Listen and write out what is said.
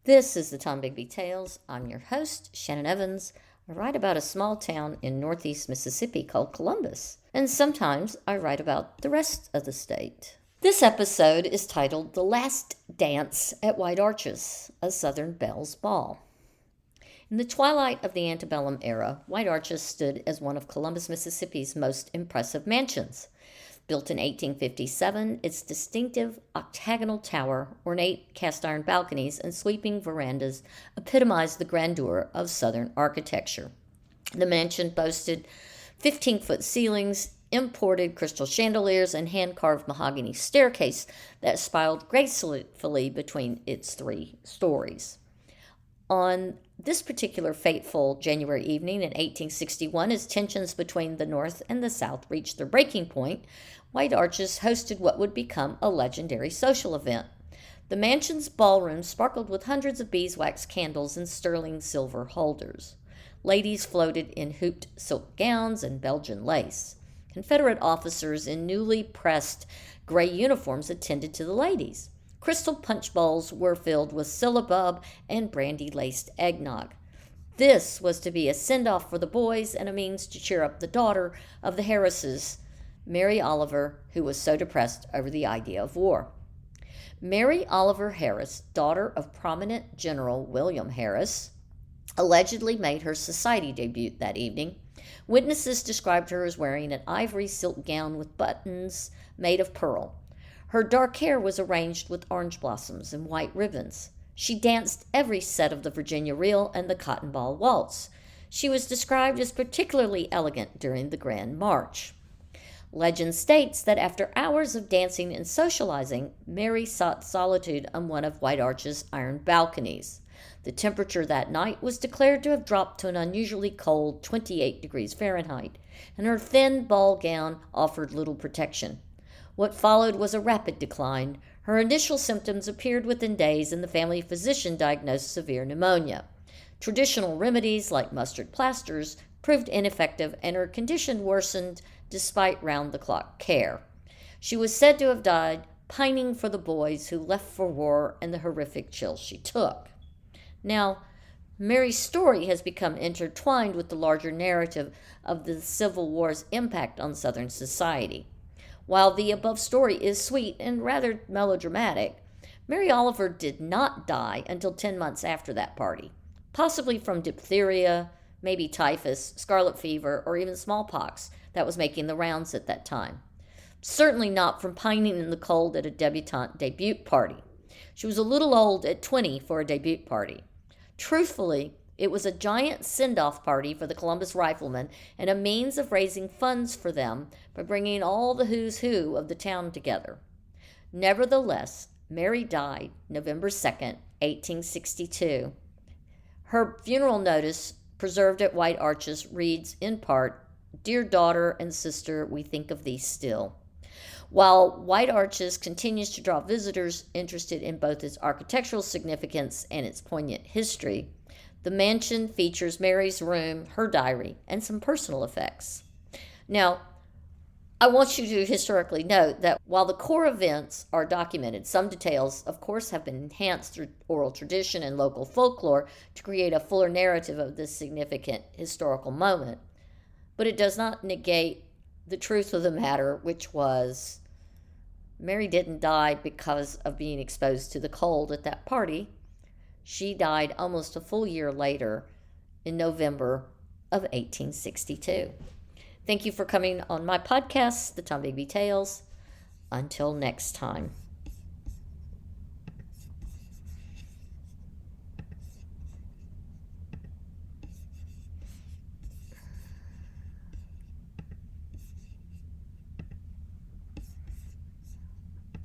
This is the Tom Bigby Tales. I'm your host, Shannon Evans. I write about a small town in northeast Mississippi called Columbus, and sometimes I write about the rest of the state. This episode is titled The Last Dance at White Arches, a Southern Belles Ball. In the twilight of the antebellum era, White Arches stood as one of Columbus, Mississippi's most impressive mansions. Built in 1857, its distinctive octagonal tower, ornate cast-iron balconies, and sweeping verandas epitomized the grandeur of Southern architecture. The mansion boasted 15-foot ceilings, imported crystal chandeliers, and hand-carved mahogany staircase that spiraled gracefully between its three stories. On this particular fateful January evening in 1861, as tensions between the North and the South reached their breaking point, White Arches hosted what would become a legendary social event. The mansion's ballroom sparkled with hundreds of beeswax candles and sterling silver holders. Ladies floated in hooped silk gowns and Belgian lace. Confederate officers in newly pressed gray uniforms attended to the ladies. Crystal punch bowls were filled with syllabub and brandy-laced eggnog. This was to be a send-off for the boys and a means to cheer up the daughter of the Harrises, Mary Oliver, who was so depressed over the idea of war. Mary Oliver Harris, daughter of prominent General William Harris, allegedly made her society debut that evening. Witnesses described her as wearing an ivory silk gown with buttons made of pearl. Her dark hair was arranged with orange blossoms and white ribbons. She danced every set of the Virginia Reel and the Cotton Ball Waltz. She was described as particularly elegant during the Grand March. Legend states that after hours of dancing and socializing, Mary sought solitude on one of White Arches' iron balconies. The temperature that night was declared to have dropped to an unusually cold 28 degrees Fahrenheit, and her thin ball gown offered little protection. What followed was a rapid decline. Her initial symptoms appeared within days, and the family physician diagnosed severe pneumonia. Traditional remedies like mustard plasters proved ineffective, and her condition worsened despite round-the-clock care. She was said to have died pining for the boys who left for war and the horrific chill she took. Now, Mary's story has become intertwined with the larger narrative of the Civil War's impact on Southern society. While the above story is sweet and rather melodramatic, Mary Oliver did not die until 10 months after that party, possibly from diphtheria, maybe typhus, scarlet fever, or even smallpox that was making the rounds at that time. Certainly not from pining in the cold at a debutante debut party. She was a little old at 20 for a debut party. Truthfully, it was a giant send-off party for the Columbus Riflemen and a means of raising funds for them by bringing all the who's who of the town together. Nevertheless, Mary died November 2nd, 1862. Her funeral notice, preserved at White Arches, reads in part, "Dear daughter and sister, we think of thee still." While White Arches continues to draw visitors interested in both its architectural significance and its poignant history, the mansion features Mary's room, her diary, and some personal effects. Now, I want you to historically note that while the core events are documented, some details, of course, have been enhanced through oral tradition and local folklore to create a fuller narrative of this significant historical moment. But it does not negate the truth of the matter, which was Mary didn't die because of being exposed to the cold at that party. She died almost a full year later in November of 1862. Thank you for coming on my podcast, The Tom Bigby Tales. Until next time.